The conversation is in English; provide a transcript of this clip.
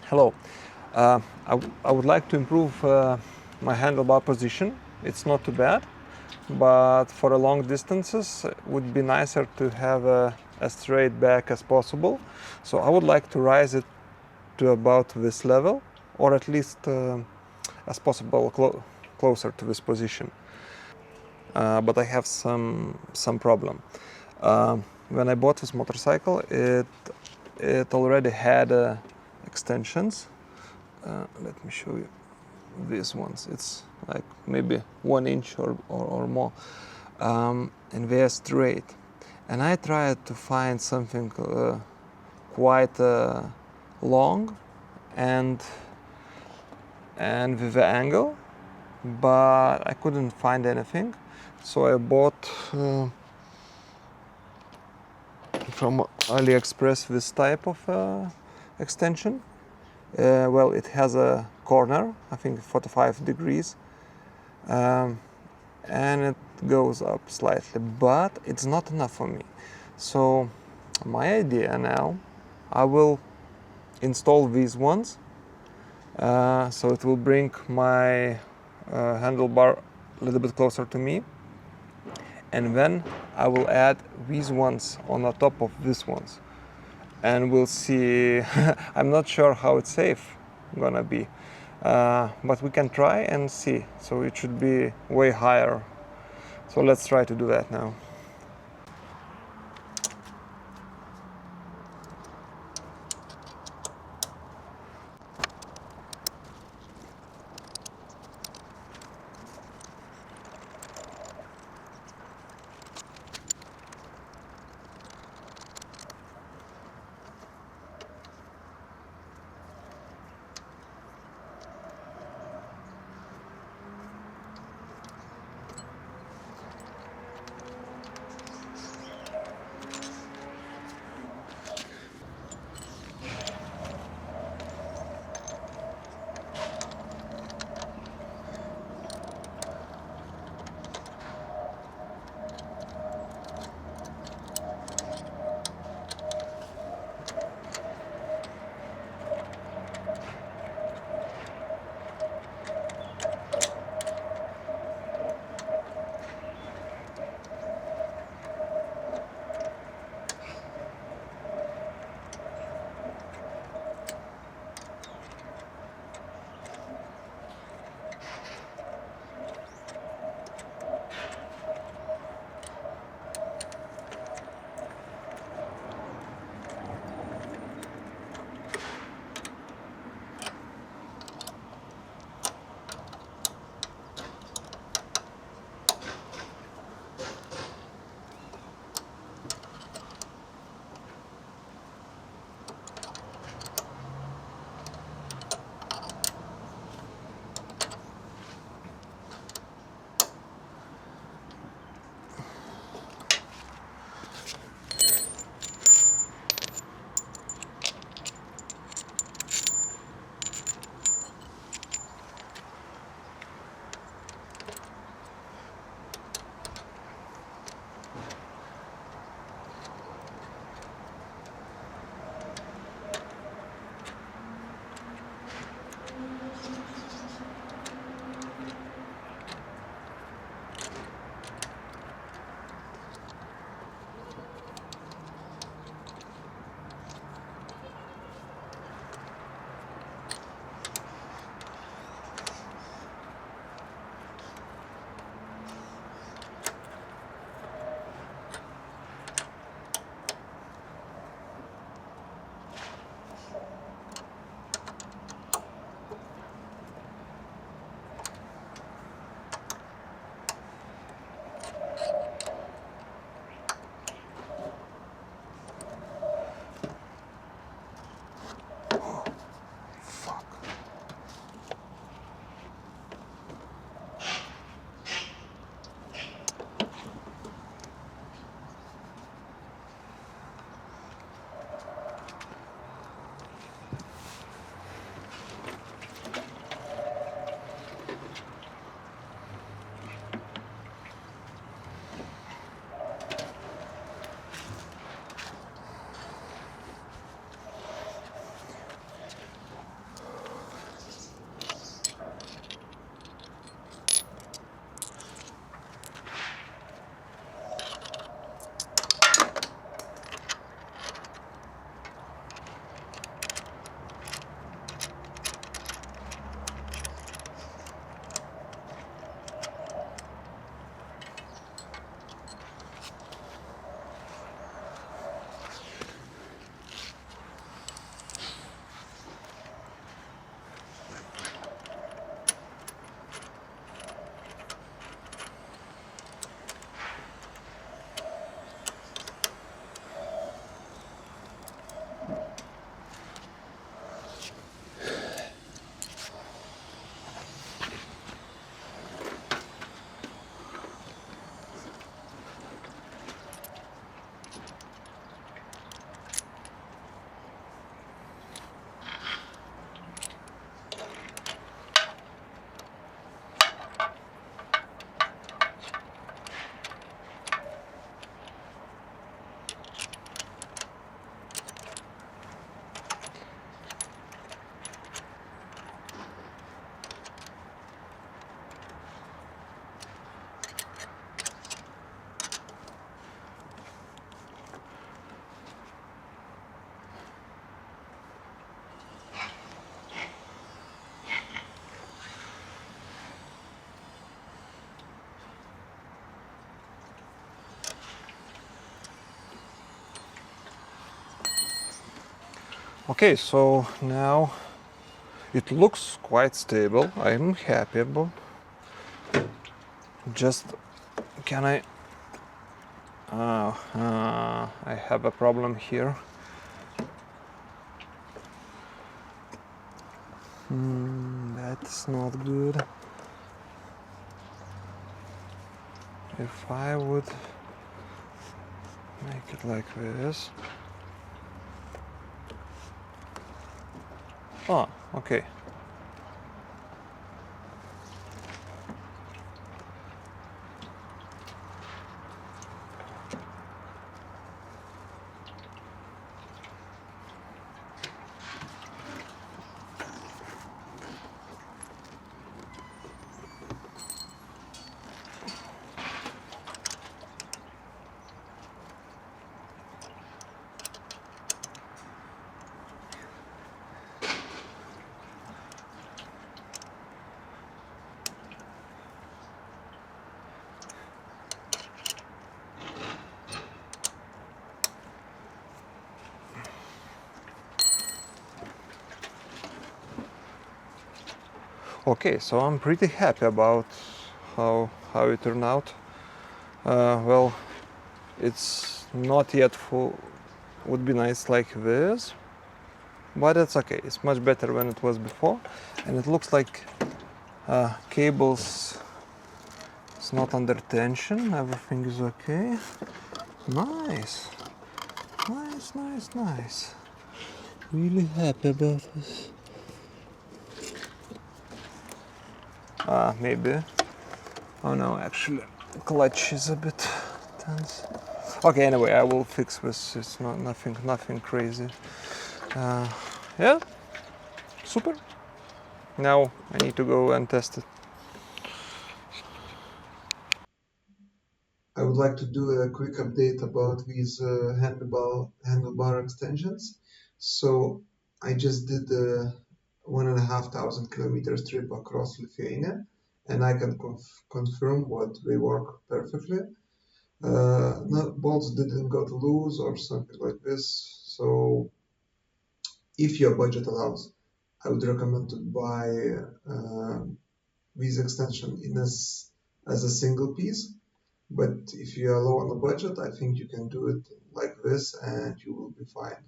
Hello. I would like to improve my handlebar position. It's not too bad, but for long distances it would be nicer to have a straight back as possible. So I would like to rise it to about this level, or at least as possible closer to this position. But I have some problem. When I bought this motorcycle, it already had extensions. Let me show you these ones. It's like maybe 1 inch or more, and they are straight. And I tried to find something quite long and with the angle, but I couldn't find anything. So I bought from AliExpress this type of extension. Well, it has a corner, I think 45 degrees, and it goes up slightly, but it's not enough for me. So my idea now, I will install these ones, so it will bring my handlebar a little bit closer to me, and then I will add these ones on the top of these ones, and we'll see. I'm not sure how it's safe gonna be, but we can try and see. So it should be way higher. So let's try to do that now. Okay, so now it looks quite stable. I'm happy about. Just can I? I have a problem here. That's not good. If I would make it like this. Oh, okay. Okay, so I'm pretty happy about how it turned out. Well, it's not yet full. Would be nice like this, but it's okay. It's much better when it was before, and it looks like cables. It's not under tension. Everything is okay. Nice, nice, nice, nice. Really happy about this. Maybe. Oh no, actually, clutch is a bit tense. Okay, anyway, I will fix this. It's not nothing crazy. Yeah, super. Now I need to go and test it. I would like to do a quick update about these handlebar extensions. So I just did a 1,500 kilometers trip across Lithuania, and I can confirm what they work perfectly. No, bolts didn't got loose or something like this. So if your budget allows, I would recommend to buy uh, these extension as a single piece. But if you are low on the budget, I think you can do it like this and you will be fine.